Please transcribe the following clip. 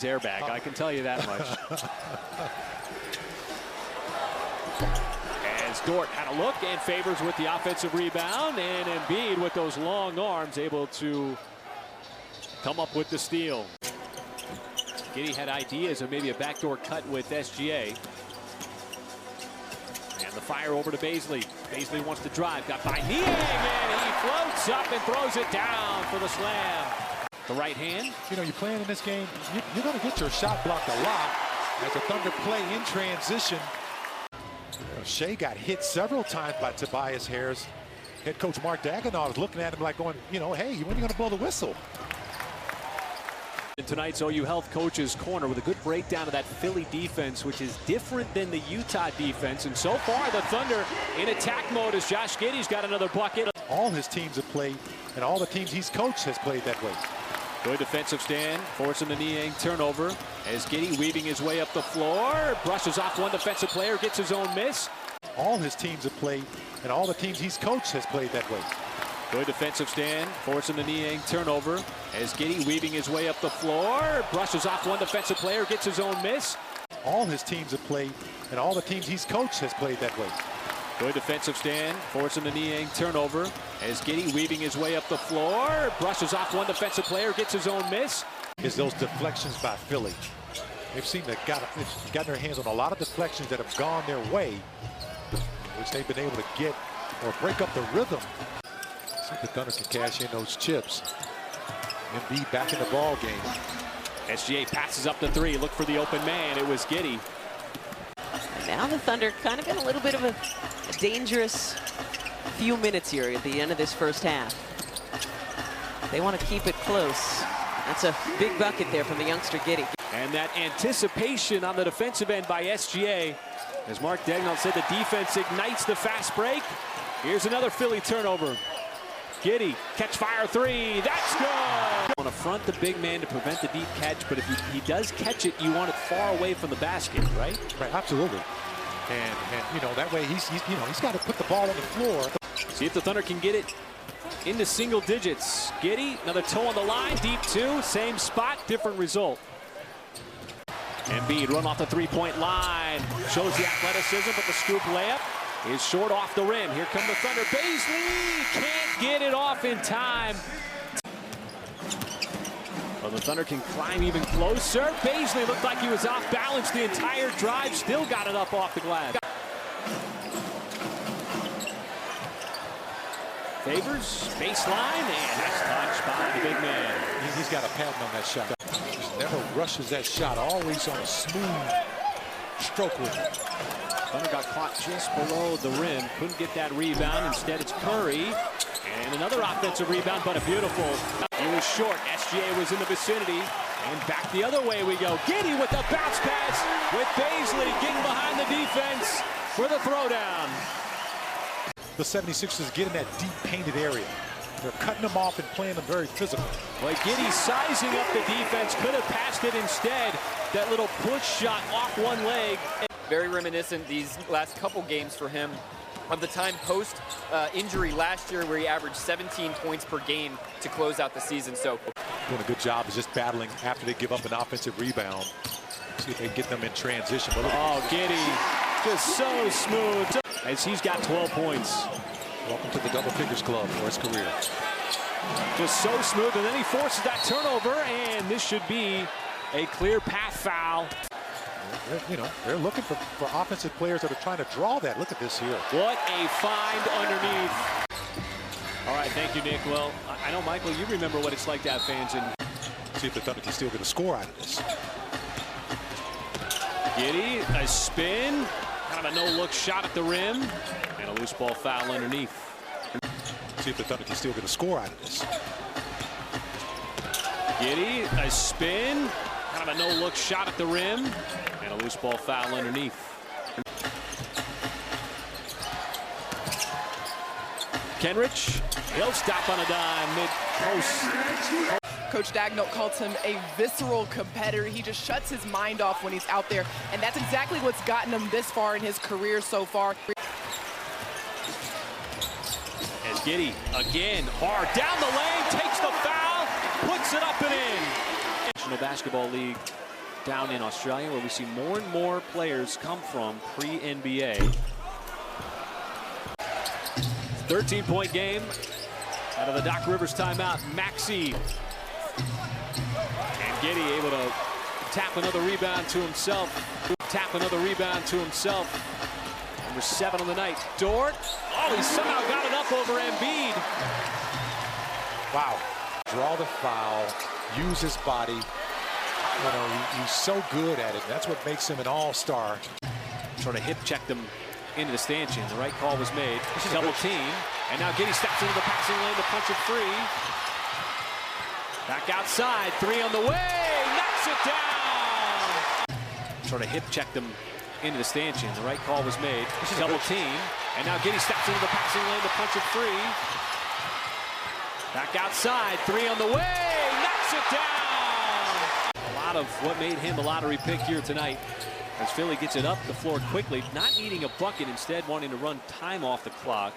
airbag, I can tell you that much. As Dort had a look, and Favors with the offensive rebound, and Embiid with those long arms able to come up with the steal. Giddey had ideas of maybe a backdoor cut with SGA. And the fire over to Bazley. Bazley wants to drive, got by Niang, and he floats up and throws it down for the slam. The right hand. You know, you're playing in this game, you're going to get your shot blocked a lot as the Thunder play in transition. Shea got hit several times by Tobias Harris. Head coach Mark Dagenau was looking at him like going, you know, hey, when are you going to blow the whistle? In tonight's OU Health Coach's Corner with a good breakdown of that Philly defense, which is different than the Utah defense. And so far, the Thunder in attack mode as Josh Giddey's got another bucket. All his teams have played, and all the teams he's coached has played that way. Good defensive stand, forcing the Niang turnover as Giddey weaving his way up the floor, brushes off one defensive player, gets his own miss. All his teams have played, and all the teams he's coached has played that way. Good defensive stand, forcing the Niang turnover as Giddey weaving his way up the floor, brushes off one defensive player, gets his own miss. All his teams have played, and all the teams he's coached has played that way. Good defensive stand, forcing the Niang turnover as Giddey weaving his way up the floor, brushes off one defensive player, gets his own miss. Is those deflections by Philly. They've seemed to have gotten their hands on a lot of deflections that have gone their way, which they've been able to get or break up the rhythm. See if the Thunder can cash in those chips. Embiid back in the ball game. SGA passes up the three, look for the open man, it was Giddey. Now the Thunder kind of in a little bit of a dangerous few minutes here at the end of this first half. They want to keep it close. That's a big bucket there from the youngster Giddey. And that anticipation on the defensive end by SGA. As Mark Dagenau said, the defense ignites the fast break. Here's another Philly turnover. Giddey, catch fire three, that's good! Want to front the big man to prevent the deep catch, but if he does catch it, you want it far away from the basket, right? Right, absolutely. And you know, that way he's got to put the ball on the floor. See if the Thunder can get it into single digits. Giddey, another toe on the line, deep two, same spot, different result. Embiid run off the three-point line, shows the athleticism, but the scoop layup is short off the rim. Here come the Thunder. Bazley can't get it off in time. Well, the Thunder can climb even closer. Bazley looked like he was off balance the entire drive, still got it up off the glass. Favors, baseline, and that's touched by the big man. He's got a pattern on that shot. Just never rushes that shot, always on a smooth stroke with it. Thunder got caught just below the rim, couldn't get that rebound. Instead, it's Curry, and another offensive rebound, but a beautiful. He was short. SGA was in the vicinity, and back the other way we go. Giddey with the bounce pass, with Bazley getting behind the defense for the throwdown. The 76ers get in that deep painted area. They're cutting them off and playing them very physical. Well, Giddey sizing up the defense, could have passed it instead. That little push shot off one leg. Very reminiscent these last couple games for him of the time post injury last year where he averaged 17 points per game to close out the season. So doing a good job is just battling after they give up an offensive rebound. See if they can get them in transition. Oh, Giddey just so smooth as he's got 12 points. Welcome to the double figures club for his career. Just so smooth, and then he forces that turnover, and this should be a clear path foul. They're looking for offensive players that are trying to draw that. Look at this here. What a find underneath. All right, thank you, Nick. Well, I know, Michael, you remember what it's like to have fans in. See if the Thunder can still get a score out of this. Giddey, a spin, kind of a no-look shot at the rim, and a loose ball foul underneath. See if the Thunder can still get a score out of this. Giddey, a spin, kind of a no-look shot at the rim, and a loose ball foul underneath. Kenrich, he'll stop on a dime mid-post. Coach Dagenau calls him a visceral competitor. He just shuts his mind off when he's out there, and that's exactly what's gotten him this far in his career so far. As Giddey, again, hard down the lane, takes the foul, puts it up and in. National Basketball League down in Australia, where we see more and more players come from pre-NBA. 13-point game out of the Doc Rivers timeout. Maxey and Giddey able to tap another rebound to himself. Number 7 on the night, Dort. Oh, he somehow got it up over Embiid. Wow. Draw the foul, use his body. You know, he's so good at it. That's what makes him an all-star. Sort of hip checked him into the stanchion. The right call was made. Double team. And now Giddey steps into the passing lane to punch it free. Back outside. 3 on the way. Knocks it down. Sort of hip checked him into the stanchion. The right call was made. Double team. And now Giddey steps into the passing lane to punch it free. Back outside. 3 on the way. Knocks it down. A lot of what made him a lottery pick here tonight, as Philly gets it up the floor quickly, not needing a bucket, instead wanting to run time off the clock.